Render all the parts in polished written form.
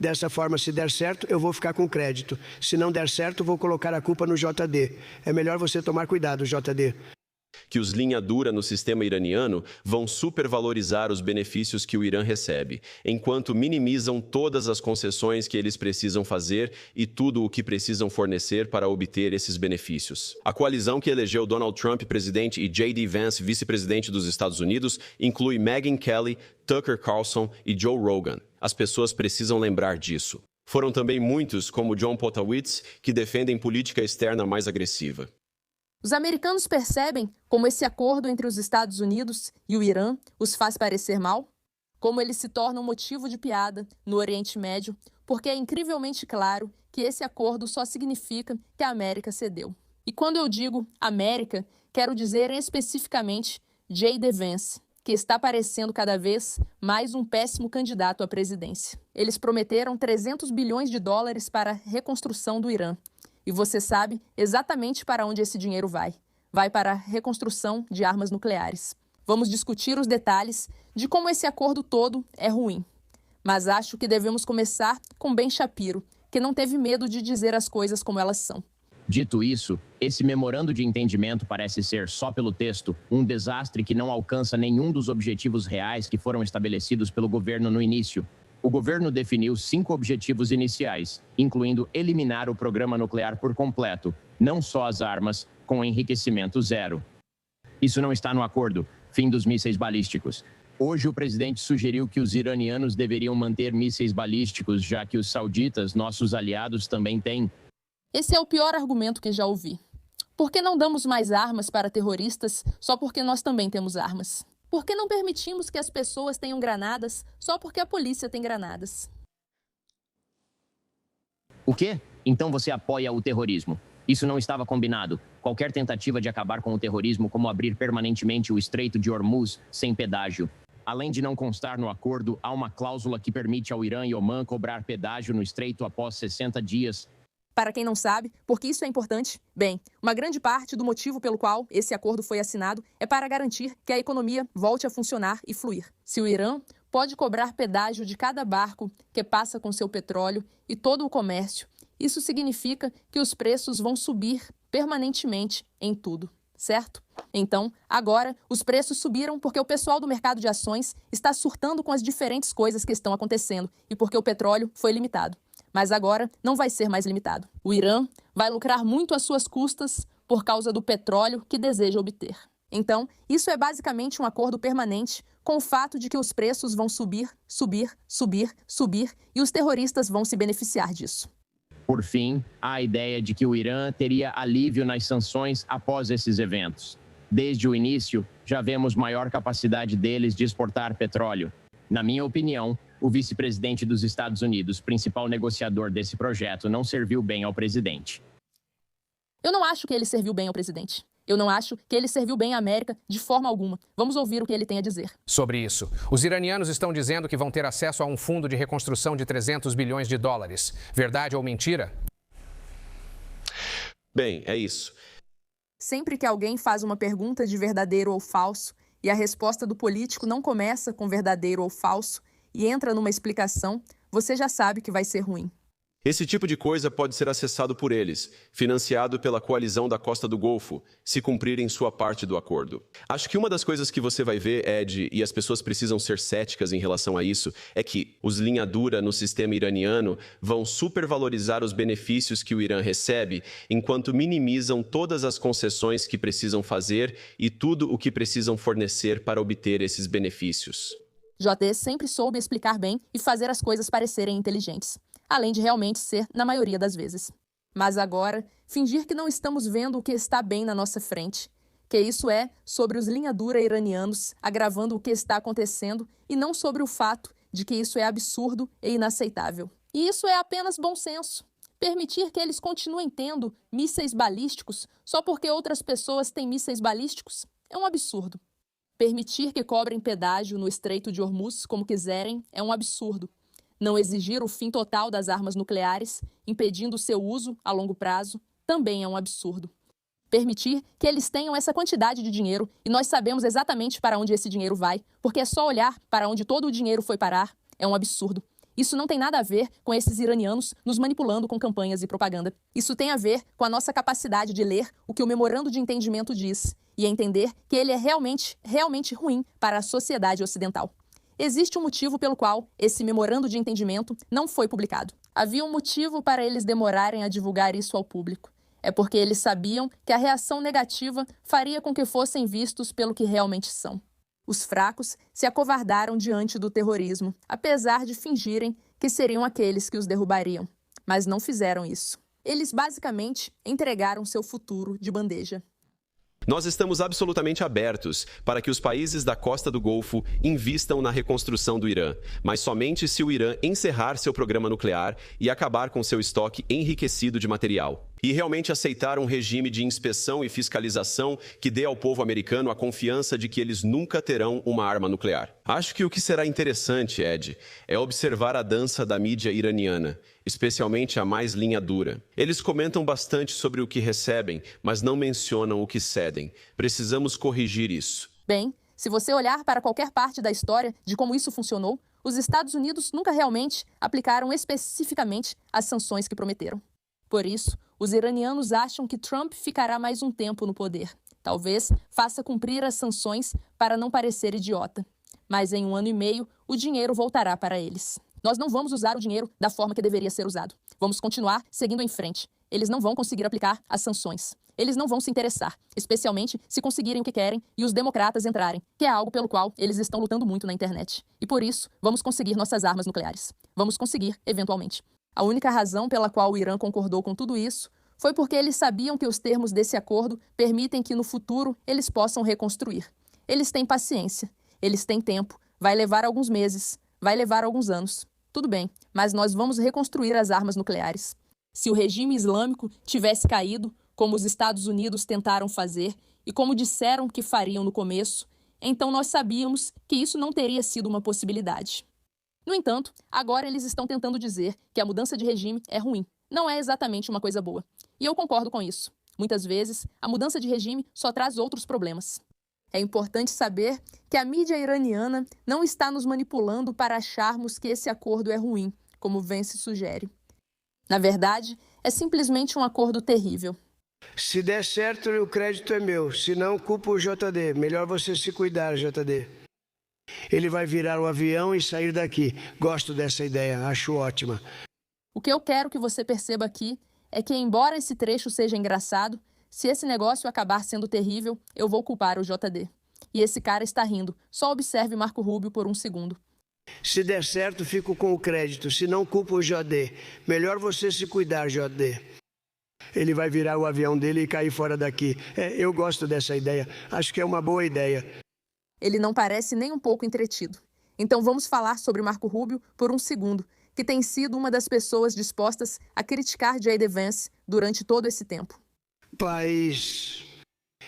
Dessa forma, se der certo, eu vou ficar com crédito. Se não der certo, vou colocar a culpa no JD. É melhor você tomar cuidado, JD. Que os linha dura no sistema iraniano vão supervalorizar os benefícios que o Irã recebe, enquanto minimizam todas as concessões que eles precisam fazer e tudo o que precisam fornecer para obter esses benefícios. A coalizão que elegeu Donald Trump presidente e J.D. Vance vice-presidente dos Estados Unidos inclui Megyn Kelly, Tucker Carlson e Joe Rogan. As pessoas precisam lembrar disso. Foram também muitos, como John Potawitz, que defendem política externa mais agressiva. Os americanos percebem como esse acordo entre os Estados Unidos e o Irã os faz parecer mal? Como ele se torna um motivo de piada no Oriente Médio, porque é incrivelmente claro que esse acordo só significa que a América cedeu. E quando eu digo América, quero dizer especificamente J.D. Vance, que está parecendo cada vez mais um péssimo candidato à presidência. Eles prometeram 300 bilhões de dólares para a reconstrução do Irã. E você sabe exatamente para onde esse dinheiro vai. Vai para a reconstrução de armas nucleares. Vamos discutir os detalhes de como esse acordo todo é ruim. Mas acho que devemos começar com Ben Shapiro, que não teve medo de dizer as coisas como elas são. Dito isso, esse memorando de entendimento parece ser, só pelo texto, um desastre que não alcança nenhum dos objetivos reais que foram estabelecidos pelo governo no início. O governo definiu 5 objetivos iniciais, incluindo eliminar o programa nuclear por completo, não só as armas, com enriquecimento zero. Isso não está no acordo, fim dos mísseis balísticos. Hoje o presidente sugeriu que os iranianos deveriam manter mísseis balísticos, já que os sauditas, nossos aliados, também têm. Esse é o pior argumento que já ouvi. Por que não damos mais armas para terroristas só porque nós também temos armas? Por que não permitimos que as pessoas tenham granadas só porque a polícia tem granadas? O quê? Então você apoia o terrorismo. Isso não estava combinado. Qualquer tentativa de acabar com o terrorismo, como abrir permanentemente o Estreito de Hormuz sem pedágio. Além de não constar no acordo, há uma cláusula que permite ao Irã e Omã cobrar pedágio no Estreito após 60 dias. Para quem não sabe, por que isso é importante? Bem, uma grande parte do motivo pelo qual esse acordo foi assinado é para garantir que a economia volte a funcionar e fluir. Se o Irã pode cobrar pedágio de cada barco que passa com seu petróleo e todo o comércio, isso significa que os preços vão subir permanentemente em tudo, certo? Então, agora, os preços subiram porque o pessoal do mercado de ações está surtando com as diferentes coisas que estão acontecendo e porque o petróleo foi limitado. Mas agora não vai ser mais limitado. O Irã vai lucrar muito às suas custas por causa do petróleo que deseja obter. Então, isso é basicamente um acordo permanente com o fato de que os preços vão subir, subir, subir, subir e os terroristas vão se beneficiar disso. Por fim, há a ideia de que o Irã teria alívio nas sanções após esses eventos. Desde o início, já vemos maior capacidade deles de exportar petróleo. Na minha opinião, o vice-presidente dos Estados Unidos, principal negociador desse projeto, não serviu bem ao presidente. Eu não acho que ele serviu bem ao presidente. Eu não acho que ele serviu bem à América de forma alguma. Vamos ouvir o que ele tem a dizer. Sobre isso, os iranianos estão dizendo que vão ter acesso a um fundo de reconstrução de 300 bilhões de dólares. Verdade ou mentira? Bem, é isso. Sempre que alguém faz uma pergunta de verdadeiro ou falso e a resposta do político não começa com verdadeiro ou falso e entra numa explicação, você já sabe que vai ser ruim. Esse tipo de coisa pode ser acessado por eles, financiado pela coalizão da Costa do Golfo, se cumprirem sua parte do acordo. Acho que uma das coisas que você vai ver, Ed, e as pessoas precisam ser céticas em relação a isso, é que os linha dura no sistema iraniano vão supervalorizar os benefícios que o Irã recebe, enquanto minimizam todas as concessões que precisam fazer e tudo o que precisam fornecer para obter esses benefícios. JD sempre soube explicar bem e fazer as coisas parecerem inteligentes, além de realmente ser na maioria das vezes. Mas agora, fingir que não estamos vendo o que está bem na nossa frente, que isso é sobre os linha dura iranianos agravando o que está acontecendo e não sobre o fato de que isso é absurdo e inaceitável. E isso é apenas bom senso. Permitir que eles continuem tendo mísseis balísticos só porque outras pessoas têm mísseis balísticos é um absurdo. Permitir que cobrem pedágio no Estreito de Hormuz como quiserem é um absurdo. Não exigir o fim total das armas nucleares, impedindo seu uso a longo prazo, também é um absurdo. Permitir que eles tenham essa quantidade de dinheiro e nós sabemos exatamente para onde esse dinheiro vai, porque é só olhar para onde todo o dinheiro foi parar, é um absurdo. Isso não tem nada a ver com esses iranianos nos manipulando com campanhas e propaganda. Isso tem a ver com a nossa capacidade de ler o que o memorando de entendimento diz e entender que ele é realmente ruim para a sociedade ocidental. Existe um motivo pelo qual esse memorando de entendimento não foi publicado. Havia um motivo para eles demorarem a divulgar isso ao público. É porque eles sabiam que a reação negativa faria com que fossem vistos pelo que realmente são. Os fracos se acovardaram diante do terrorismo, apesar de fingirem que seriam aqueles que os derrubariam. Mas não fizeram isso. Eles basicamente entregaram seu futuro de bandeja. Nós estamos absolutamente abertos para que os países da costa do Golfo invistam na reconstrução do Irã, mas somente se o Irã encerrar seu programa nuclear e acabar com seu estoque enriquecido de material. E realmente aceitar um regime de inspeção e fiscalização que dê ao povo americano a confiança de que eles nunca terão uma arma nuclear. Acho que o que será interessante, Ed, é observar a dança da mídia iraniana, especialmente a mais linha dura. Eles comentam bastante sobre o que recebem, mas não mencionam o que cedem. Precisamos corrigir isso. Bem, se você olhar para qualquer parte da história de como isso funcionou, os Estados Unidos nunca realmente aplicaram especificamente as sanções que prometeram. Por isso, os iranianos acham que Trump ficará mais um tempo no poder. Talvez faça cumprir as sanções para não parecer idiota. Mas em 1 ano e meio, o dinheiro voltará para eles. Nós não vamos usar o dinheiro da forma que deveria ser usado. Vamos continuar seguindo em frente. Eles não vão conseguir aplicar as sanções. Eles não vão se interessar, especialmente se conseguirem o que querem e os democratas entrarem, que é algo pelo qual eles estão lutando muito na internet. E por isso, vamos conseguir nossas armas nucleares. Vamos conseguir, eventualmente. A única razão pela qual o Irã concordou com tudo isso foi porque eles sabiam que os termos desse acordo permitem que no futuro eles possam reconstruir. Eles têm paciência, eles têm tempo, vai levar alguns meses, vai levar alguns anos. Tudo bem, mas nós vamos reconstruir as armas nucleares. Se o regime islâmico tivesse caído, como os Estados Unidos tentaram fazer e como disseram que fariam no começo, então nós sabíamos que isso não teria sido uma possibilidade. No entanto, agora eles estão tentando dizer que a mudança de regime é ruim. Não é exatamente uma coisa boa. E eu concordo com isso. Muitas vezes, a mudança de regime só traz outros problemas. É importante saber que a mídia iraniana não está nos manipulando para acharmos que esse acordo é ruim, como Vance sugere. Na verdade, é simplesmente um acordo terrível. Se der certo, o crédito é meu. Se não, culpa o JD. Melhor você se cuidar, JD. Ele vai virar o avião e sair daqui. Gosto dessa ideia, acho ótima. O que eu quero que você perceba aqui é que, embora esse trecho seja engraçado, se esse negócio acabar sendo terrível, eu vou culpar o JD. E esse cara está rindo. Só observe Marco Rubio por um segundo. Se der certo, fico com o crédito. Se não, culpa o JD. Melhor você se cuidar, JD. Ele vai virar o avião dele e cair fora daqui. Eu gosto dessa ideia. Acho que é uma boa ideia. Ele não parece nem um pouco entretido. Então vamos falar sobre Marco Rubio por um segundo, que tem sido uma das pessoas dispostas a criticar J.D. Vance durante todo esse tempo. Paz.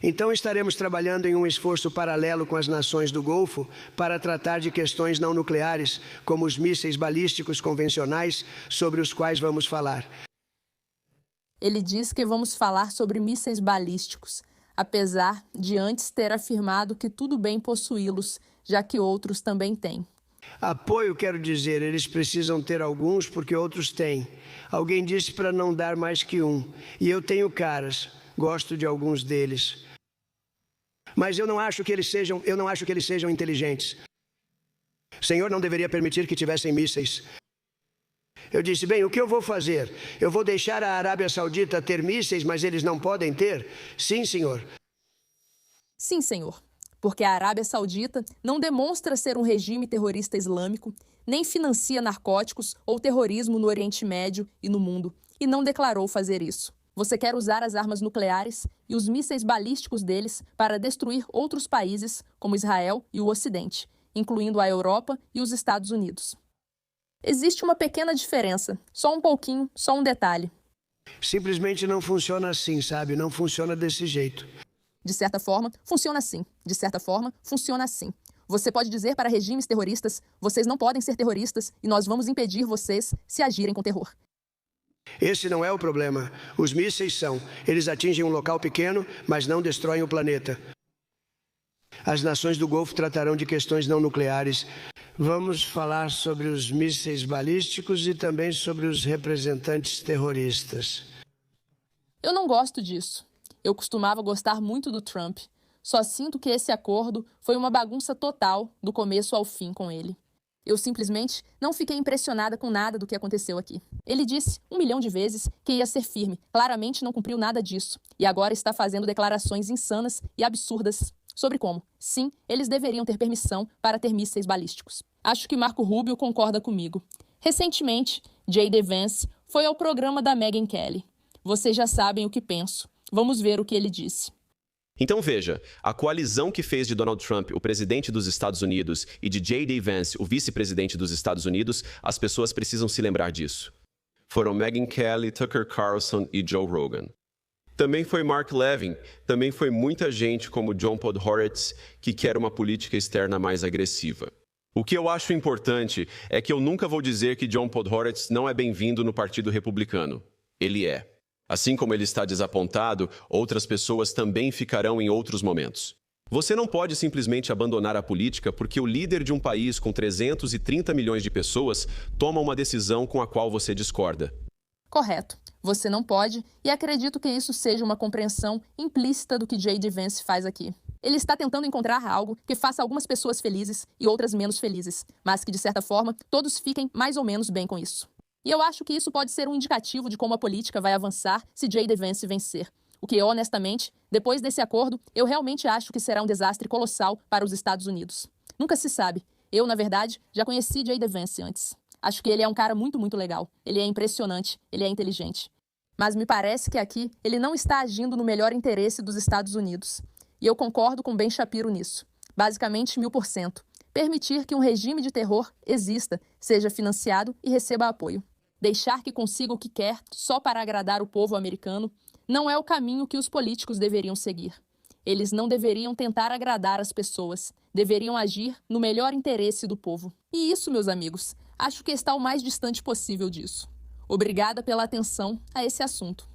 Então estaremos trabalhando em um esforço paralelo com as nações do Golfo para tratar de questões não nucleares, como os mísseis balísticos convencionais, sobre os quais vamos falar. Ele diz que vamos falar sobre mísseis balísticos, apesar de antes ter afirmado que tudo bem possuí-los, já que outros também têm. Apoio, quero dizer, eles precisam ter alguns porque outros têm. Alguém disse para não dar mais que um, e eu tenho caras, gosto de alguns deles. Mas eu não acho que eles sejam inteligentes. O Senhor não deveria permitir que tivessem mísseis. Eu disse, bem, o que eu vou fazer? Eu vou deixar a Arábia Saudita ter mísseis, mas eles não podem ter? Sim, senhor. Sim, senhor. Porque a Arábia Saudita não demonstra ser um regime terrorista islâmico, nem financia narcóticos ou terrorismo no Oriente Médio e no mundo, e não declarou fazer isso. Você quer usar as armas nucleares e os mísseis balísticos deles para destruir outros países, como Israel e o Ocidente, incluindo a Europa e os Estados Unidos. Existe uma pequena diferença, só um pouquinho, só um detalhe. Simplesmente não funciona assim, sabe? Não funciona desse jeito. De certa forma, funciona assim. De certa forma, funciona assim. Você pode dizer para regimes terroristas, vocês não podem ser terroristas e nós vamos impedir vocês se agirem com terror. Esse não é o problema. Os mísseis são. Eles atingem um local pequeno, mas não destroem o planeta. As nações do Golfo tratarão de questões não nucleares. Vamos falar sobre os mísseis balísticos e também sobre os representantes terroristas. Eu não gosto disso. Eu costumava gostar muito do Trump. Só sinto que esse acordo foi uma bagunça total do começo ao fim com ele. Eu simplesmente não fiquei impressionada com nada do que aconteceu aqui. Ele disse 1 milhão de vezes que ia ser firme. Claramente não cumpriu nada disso. E agora está fazendo declarações insanas e absurdas sobre como, sim, eles deveriam ter permissão para ter mísseis balísticos. Acho que Marco Rubio concorda comigo. Recentemente, J.D. Vance foi ao programa da Megyn Kelly. Vocês já sabem o que penso. Vamos ver o que ele disse. Então veja, a coalizão que fez de Donald Trump o presidente dos Estados Unidos e de J.D. Vance o vice-presidente dos Estados Unidos, as pessoas precisam se lembrar disso. Foram Megyn Kelly, Tucker Carlson e Joe Rogan. Também foi Mark Levin, também foi muita gente como John Podhoretz, que quer uma política externa mais agressiva. O que eu acho importante é que eu nunca vou dizer que John Podhoretz não é bem-vindo no Partido Republicano. Ele é. Assim como ele está desapontado, outras pessoas também ficarão em outros momentos. Você não pode simplesmente abandonar a política porque o líder de um país com 330 milhões de pessoas toma uma decisão com a qual você discorda. Correto. Você não pode, e acredito que isso seja uma compreensão implícita do que J.D. Vance faz aqui. Ele está tentando encontrar algo que faça algumas pessoas felizes e outras menos felizes, mas que, de certa forma, todos fiquem mais ou menos bem com isso. E eu acho que isso pode ser um indicativo de como a política vai avançar se J.D. Vance vencer. O que, honestamente, depois desse acordo, eu realmente acho que será um desastre colossal para os Estados Unidos. Nunca se sabe. Eu, na verdade, já conheci J.D. Vance antes. Acho que ele é um cara muito, muito legal. Ele é impressionante, ele é inteligente. Mas me parece que aqui ele não está agindo no melhor interesse dos Estados Unidos. E eu concordo com Ben Shapiro nisso. Basicamente, 1000%. Permitir que um regime de terror exista, seja financiado e receba apoio. Deixar que consiga o que quer só para agradar o povo americano não é o caminho que os políticos deveriam seguir. Eles não deveriam tentar agradar as pessoas. Deveriam agir no melhor interesse do povo. E isso, meus amigos, acho que está o mais distante possível disso. Obrigada pela atenção a esse assunto.